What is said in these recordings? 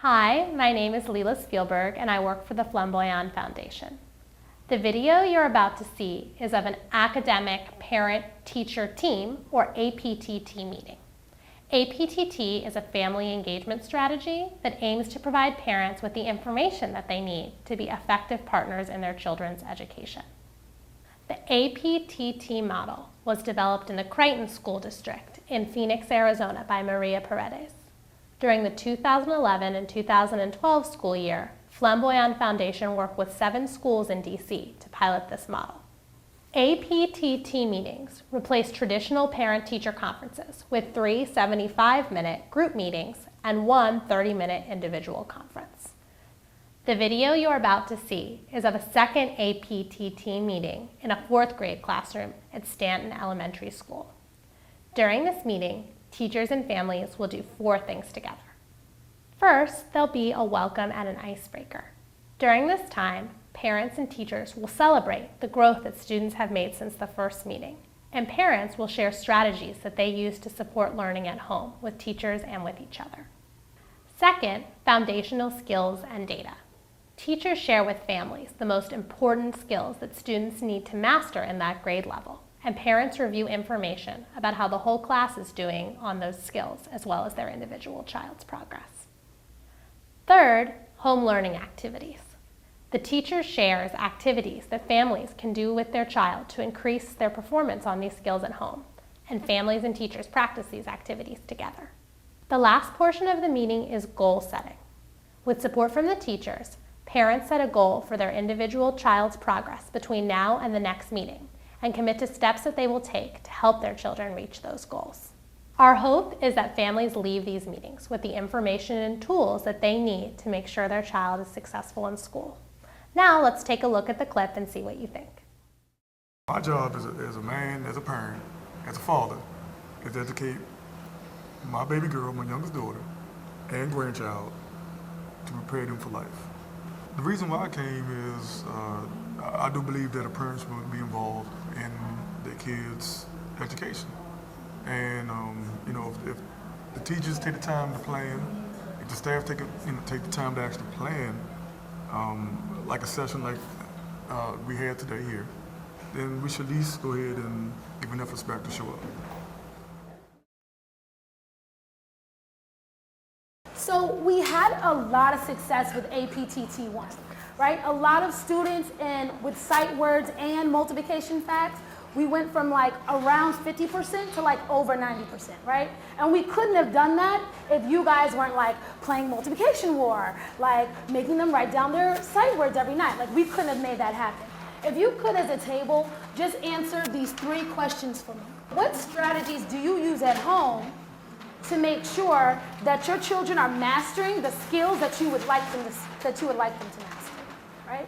Hi, my name is Leela Spielberg and I work for the Flamboyant Foundation. The video you're about to see is of an academic parent-teacher team, or APTT meeting. APTT is a family engagement strategy that aims to provide parents with the information that they need to be effective partners in their children's education. The APTT model was developed in the Creighton School District in Phoenix, Arizona by Maria Paredes. During the 2011 and 2012 school year, Flamboyant Foundation worked with 7 schools in DC to pilot this model. APTT meetings replaced traditional parent-teacher conferences with 3 75-minute group meetings and 1 30-minute individual conference. The video you're about to see is of a second APTT meeting in a 4th grade classroom at Stanton Elementary School. During this meeting, teachers and families will do 4 things together. First, there'll be a welcome and an icebreaker. During this time, parents and teachers will celebrate the growth that students have made since the first meeting, and parents will share strategies that they use to support learning at home with teachers and with each other. Second, foundational skills and data. Teachers share with families the most important skills that students need to master in that grade level, and parents review information about how the whole class is doing on those skills as well as their individual child's progress. Third, home learning activities. The teacher shares activities that families can do with their child to increase their performance on these skills at home, and families and teachers practice these activities together. The last portion of the meeting is goal setting. With support from the teachers, parents set a goal for their individual child's progress between now and the next meeting, and commit to steps that they will take to help their children reach those goals. Our hope is that families leave these meetings with the information and tools that they need to make sure their child is successful in school. Now let's take a look at the clip and see what you think. My job as a man, as a parent, as a father, is to educate my baby girl, my youngest daughter, and grandchild to prepare them for life. The reason why I came is I do believe that a parent should be involved in their kids' education. And if the teachers take the time to plan, if the staff take the time to actually plan, like a session like we had today here, then we should at least go ahead and give enough respect to show up. So we had a lot of success with APTT1, right? A lot of students with sight words and multiplication facts, we went from like around 50% to like over 90%, right? And we couldn't have done that if you guys weren't like playing multiplication war, like making them write down their sight words every night. Like we couldn't have made that happen. If you could, as a table, just answer these 3 questions for me. What strategies do you use at home to make sure that your children are mastering the skills that you would like them to master, right?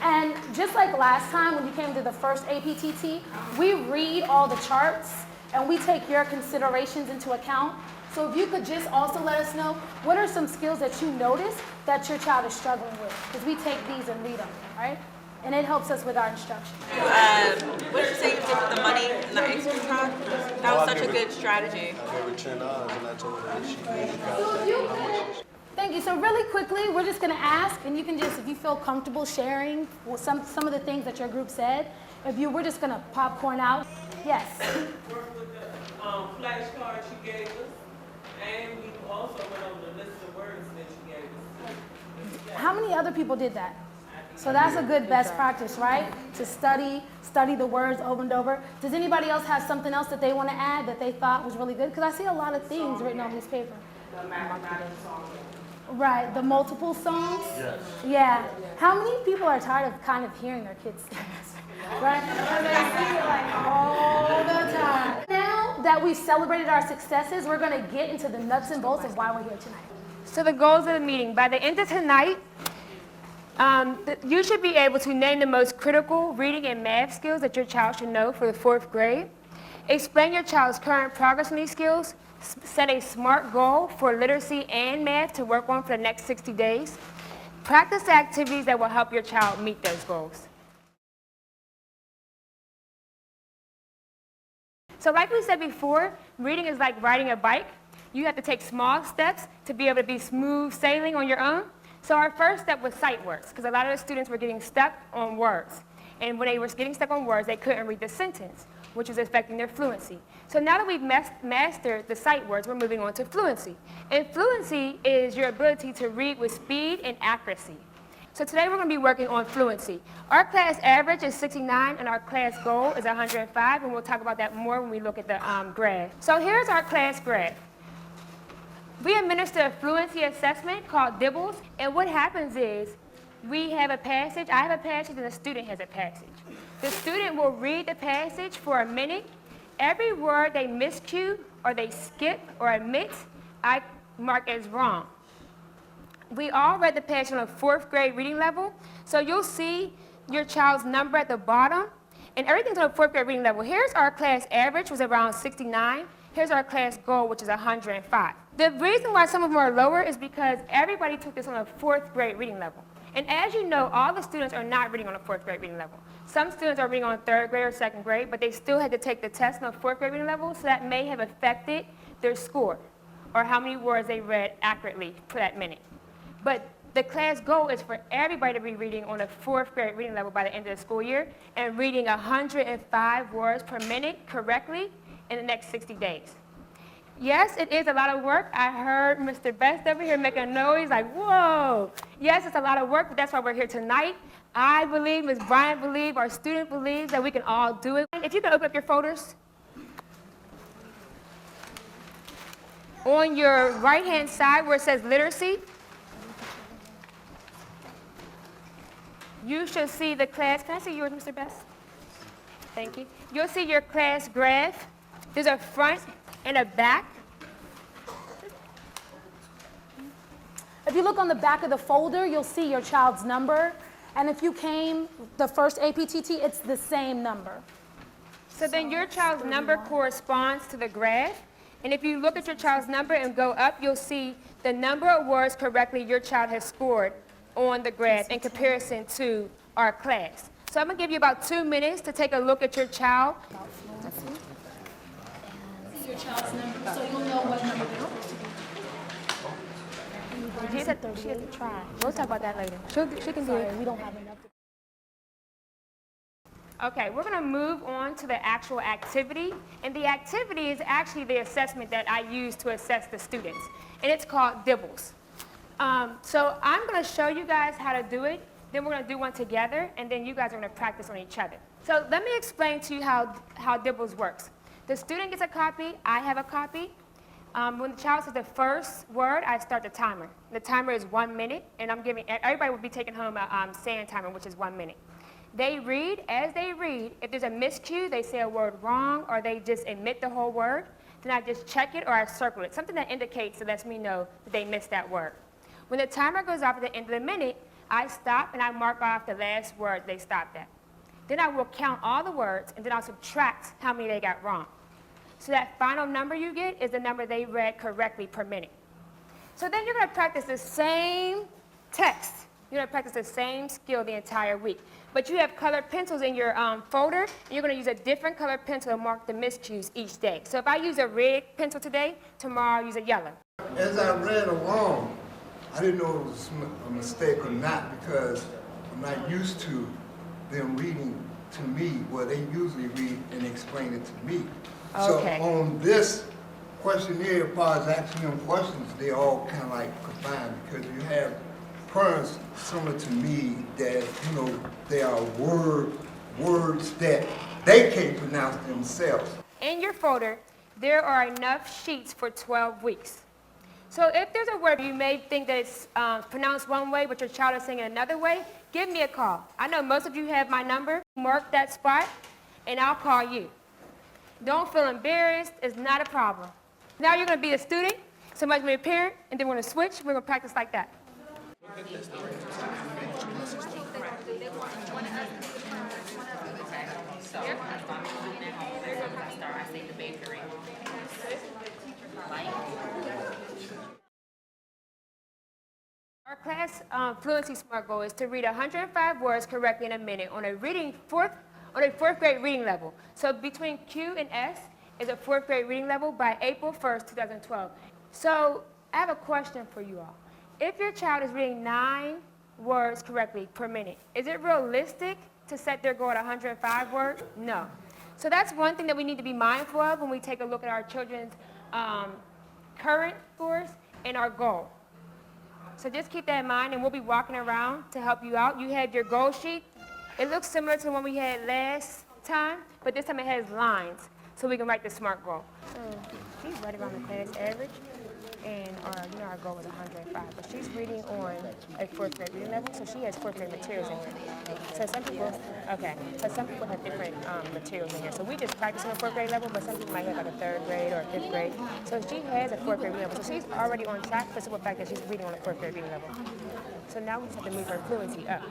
And just like last time when you came to the first APTT, we read all the charts and we take your considerations into account. So if you could just also let us know, what are some skills that you notice that your child is struggling with? Because we take these and read them, right? And it helps us with our instruction. What did you say you did with the money and the ice cream truck? That was such a good strategy. I gave her $10 and I told her that she needed how much. Thank you. So really quickly, we're just going to ask, and you can just, if you feel comfortable sharing some of the things that your group said, we're just going to popcorn out. Yes. Worked with the flashcards you gave us, and we also went over the list of words that you gave us. How many other people did that? So that's a good best practice, right? To study the words over and over. Does anybody else have something else that they want to add that they thought was really good? Because I see a lot of things written on this paper. The mathematics song. Right, the multiple songs? Yes. Yeah. How many people are tired of kind of hearing their kids sing this? Right? And they sing it like all the time. Now that we've celebrated our successes, we're going to get into the nuts and bolts of why we're here tonight. So the goals of the meeting. By the end of tonight, you should be able to name the most critical reading and math skills that your child should know for the 4th grade. Explain your child's current progress in these skills. Set a SMART goal for literacy and math to work on for the next 60 days. Practice activities that will help your child meet those goals. So like we said before, reading is like riding a bike. you have to take small steps to be able to be smooth sailing on your own. So our first step was sight words, because a lot of the students were getting stuck on words. And when they were getting stuck on words, they couldn't read the sentence, which was affecting their fluency. So now that we've mastered the sight words, we're moving on to fluency. And fluency is your ability to read with speed and accuracy. So today we're going to be working on fluency. Our class average is 69 and our class goal is 105, and we'll talk about that more when we look at the graph. So here's our class graph. We administer a fluency assessment called DIBELS, and what happens is we have a passage, I have a passage, and the student has a passage. The student will read the passage for a minute. Every word they miscue or they skip or omit, I mark as wrong. We all read the passage on a 4th grade reading level, so you'll see your child's number at the bottom, and everything's on a 4th grade reading level. Here's our class average, was around 69. Here's our class goal, which is 105. The reason why some of them are lower is because everybody took this on a 4th grade reading level. And as you know, all the students are not reading on a 4th grade reading level. Some students are reading on 3rd grade or 2nd grade, but they still had to take the test on a 4th grade reading level, so that may have affected their score or how many words they read accurately for that minute. But the class goal is for everybody to be reading on a 4th grade reading level by the end of the school year and reading 105 words per minute correctly in the next 60 days. Yes, it is a lot of work. I heard Mr. Best over here making a noise like, whoa. Yes, it's a lot of work, but that's why we're here tonight. I believe, Ms. Bryant believes, our student believes that we can all do it. If you can open up your folders. On your right-hand side where it says literacy, you should see the class. Can I see yours, Mr. Best? Thank you. You'll see your class graph. There's a front and a back. If you look on the back of the folder, you'll see your child's number. And if you came the first APTT, it's the same number. So then your child's number corresponds to the graph. And if you look at your child's number and go up, you'll see the number of words correctly your child has scored on the graph in comparison to our class. So I'm going to give you about 2 minutes to take a look at your child. Your child's number, so you'll know what number they're supposed to be. She has to try. We'll talk about that later. She can do it. We don't have enough. Okay, we're going to move on to the actual activity. And the activity is actually the assessment that I use to assess the students. And it's called DIBELS. So I'm going to show you guys how to do it. Then we're going to do one together. And then you guys are going to practice on each other. So let me explain to you how DIBELS works. The student gets a copy. I have a copy. When the child says the first word, I start the timer. The timer is 1 minute. And I'm giving, everybody will be taking home a sand timer, which is 1 minute. They read. As they read, if there's a miscue, they say a word wrong, or they just omit the whole word, then I just check it or I circle it, something that indicates, that lets me know that they missed that word. When the timer goes off at the end of the minute, I stop and I mark off the last word they stopped at. Then I will count all the words, and then I'll subtract how many they got wrong. So that final number you get is the number they read correctly per minute. So then you're going to practice the same text. You're going to practice the same skill the entire week. But you have colored pencils in your folder, and you're going to use a different colored pencil to mark the miscues each day. So if I use a red pencil today, tomorrow I'll use a yellow. As I read along, I didn't know it was a mistake or not, because I'm not used to them reading to me what they usually read and explain it to me. Okay. So on this questionnaire, as far as asking them questions, they all kind of like combined, because you have parents similar to me that, you know, they are words that they can't pronounce themselves. In your folder, there are enough sheets for 12 weeks. So if there's a word you may think that it's pronounced one way, but your child is saying it another way, give me a call. I know most of you have my number. Mark that spot, and I'll call you. Don't feel embarrassed. It's not a problem. Now you're going to be a student, somebody's going to be a parent, and then we're going to switch. We're going to practice like that. Our class Fluency SMART goal is to read 105 words correctly in a minute on a fourth grade reading level. So between Q and S is a 4th grade reading level by April 1st, 2012. So I have a question for you all. If your child is reading 9 words correctly per minute, is it realistic to set their goal at 105 words? No. So that's one thing that we need to be mindful of when we take a look at our children's current scores and our goal. So just keep that in mind, and we'll be walking around to help you out. You have your goal sheet. It looks similar to the one we had last time, but this time it has lines, so we can write the SMART goal. So she's right around the class average, and our goal is 105. But she's reading on a 4th grade reading level, so she has 4th grade materials in here. So some people have different materials in here. So we just practice on a 4th grade level, but some people might have like a 3rd grade or a 5th grade. So she has a 4th grade reading level, so she's already on track for the simple fact that she's reading on a 4th grade reading level. So now we just have to move her fluency up.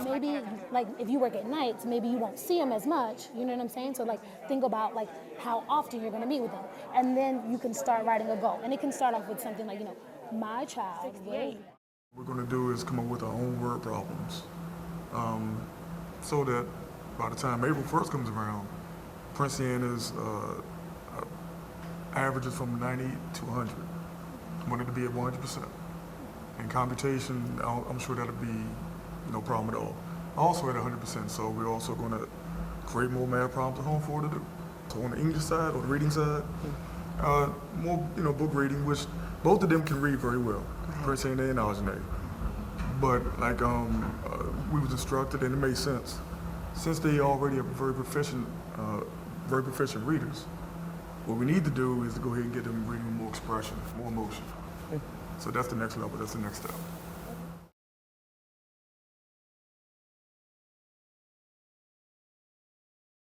Maybe like if you work at nights, maybe you don't see them as much. You know what I'm saying? So like think about like how often you're going to meet with them, and then you can start writing a goal. And it can start off with something like my child. 68. What we're going to do is come up with our own word problems, so that by the time April 1st comes around, Prince Sienna's averages from 90 to 100. I want it to be at 100%. In computation, I'm sure that'll be no problem at all. Also at 100%, so we're also going to create more math problems at home for her to do. So on the English side or the reading side, more book reading, which both of them can read very well, Prince Sienna and Ajane. But like we was instructed, and it made sense, since they already are very proficient readers. What we need to do is to go ahead and get them reading with more expression, more emotion. So that's the next level, that's the next step.